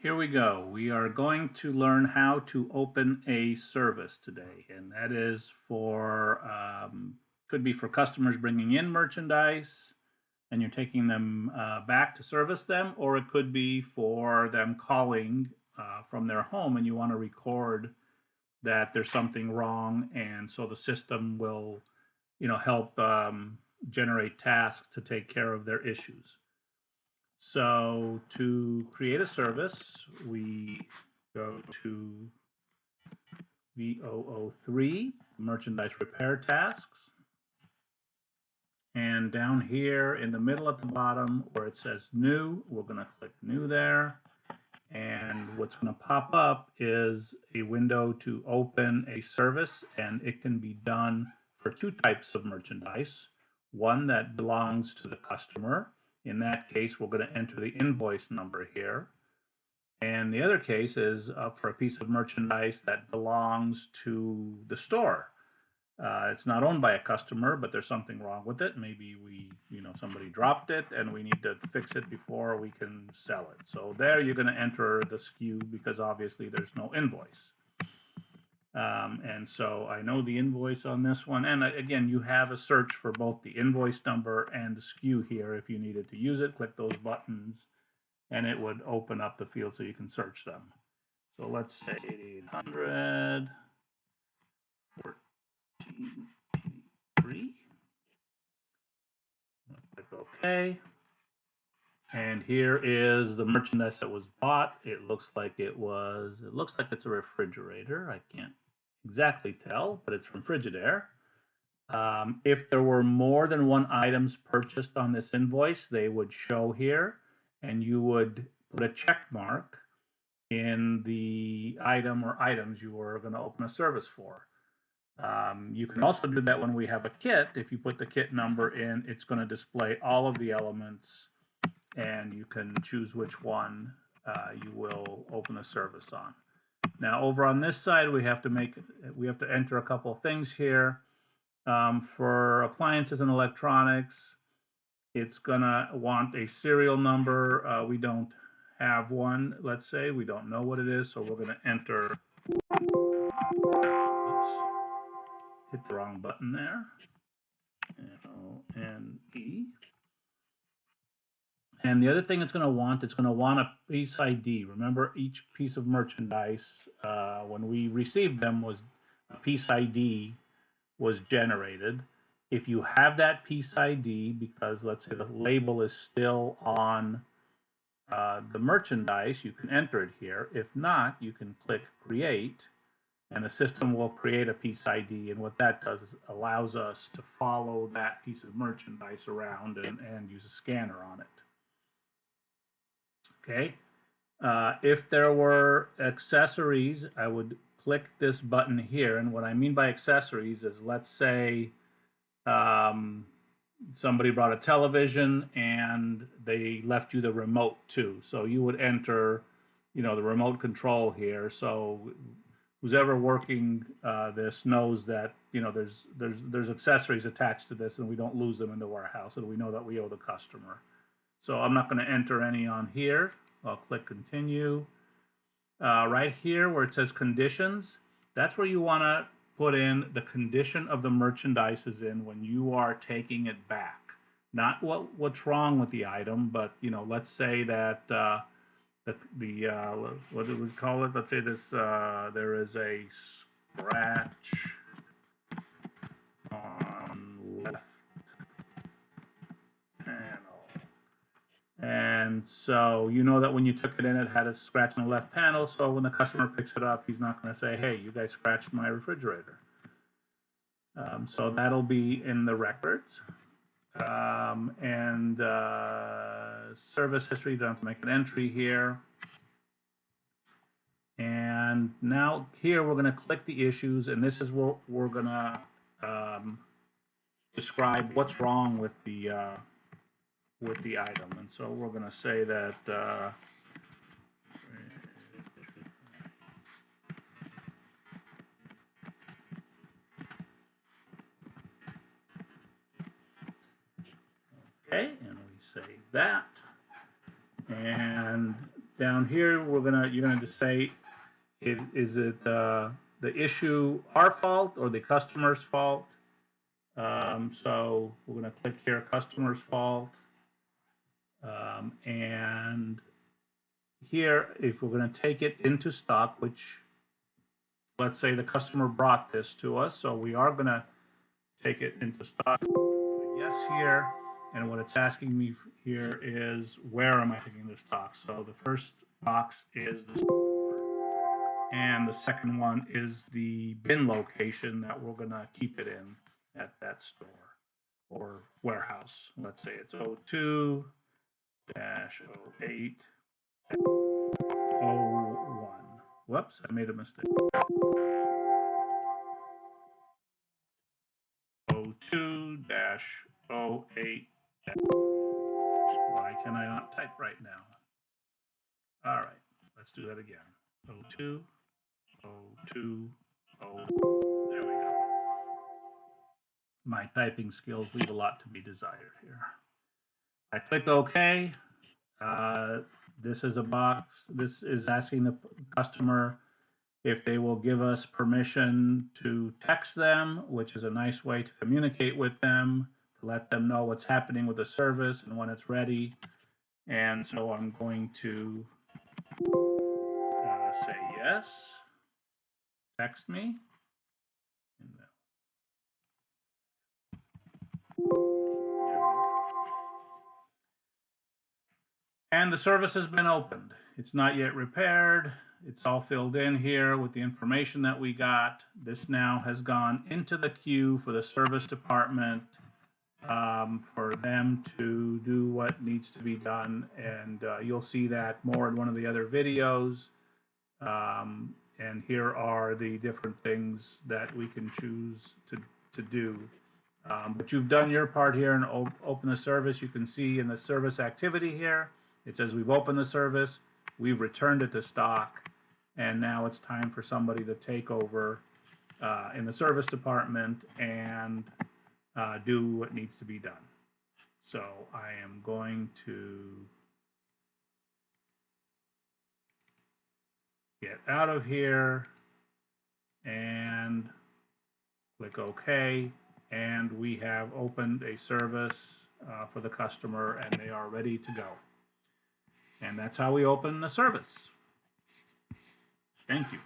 Here we go. We are going to learn how to open a service today, and that is for could be for customers bringing in merchandise and you're taking them back to service them, or it could be for them calling from their home and you want to record that there's something wrong, and so the system will, help generate tasks to take care of their issues. So to create a service, we go to V003, merchandise repair tasks. And down here in the middle at the bottom where it says new, we're going to click new there. And what's going to pop up is a window to open a service, and it can be done for two types of merchandise. One that belongs to the customer. In that case, we're going to enter the invoice number here. And the other case is for a piece of merchandise that belongs to the store. It's not owned by a customer, but there's something wrong with it. Maybe somebody dropped it and we need to fix it before we can sell it. So there you're going to enter the SKU because obviously there's no invoice. And so I know the invoice on this one. And again, you have a search for both the invoice number and the SKU here. If you needed to use it, click those buttons and it would open up the field so you can search them. So let's say 800 1483. Click OK. And here is the merchandise that was bought. It looks like it's a refrigerator. I can't exactly tell, but it's from Frigidaire. If there were more than one items purchased on this invoice, they would show here, and you would put a check mark in the item or items you were going to open a service for. You can also do that when we have a kit. If you put the kit number in, it's going to display all of the elements, and you can choose which one you will open a service on. Now, over on this side, we have to enter a couple of things here. For appliances and electronics, it's gonna want a serial number. We don't have one. Let's say we don't know what it is, so we're gonna enter. Oops, hit the wrong button there. N-O-N-E. And the other thing it's going to want a piece ID. Remember, each piece of merchandise, when we received them, was a piece ID was generated. If you have that piece ID, because let's say the label is still on the merchandise, you can enter it here. If not, you can click Create, and the system will create a piece ID. And what that does is allows us to follow that piece of merchandise around and use a scanner on it. Okay. If there were accessories, I would click this button here. And what I mean by accessories is, let's say somebody brought a television and they left you the remote too. So you would enter, the remote control here. So who's ever working this knows that, there's accessories attached to this, and we don't lose them in the warehouse, and we know that we owe the customer. So I'm not going to enter any on here. I'll click continue. Right here where it says conditions, that's where you want to put in the condition of the merchandise is in when you are taking it back. Not what's wrong with the item, but let's say that what do we call it? Let's say this there is a scratch on left panel. And so you know that when you took it in, it had a scratch on the left panel. So when the customer picks it up, he's not going to say, hey, you guys scratched my refrigerator. So that'll be in the records. And service history, you don't have to make an entry here. And now here we're going to click the issues, and this is where we're going to describe what's wrong with the item. And so we're going to say that okay, and we save that. And down here, you're gonna just say, is it the issue our fault or the customer's fault? So we're gonna click here, customer's fault. And here, if we're gonna take it into stock, which let's say the customer brought this to us, so we are gonna take it into stock. Yes here, and what it's asking me here is where am I taking the stock? So the first box is the store, and the second one is the bin location that we're gonna keep it in at that store or warehouse. Let's say it's 02-0801. Whoops, I made a mistake. 02-08. Why can I not type right now? All right, let's do that again. 02, 02, 0. There we go. My typing skills leave a lot to be desired here. I click OK. This is a box. This is asking the customer if they will give us permission to text them, which is a nice way to communicate with them, to let them know what's happening with the service and when it's ready. And so I'm going to say yes. Text me. And the service has been opened. It's not yet repaired. It's all filled in here with the information that we got. This now has gone into the queue for the service department for them to do what needs to be done. And you'll see that more in one of the other videos. And here are the different things that we can choose to do. But you've done your part here and open the service. You can see in the service activity here, it says we've opened the service, we've returned it to stock, and now it's time for somebody to take over in the service department and do what needs to be done. So I am going to get out of here and click OK, and we have opened a service for the customer and they are ready to go. And that's how we open the service. Thank you.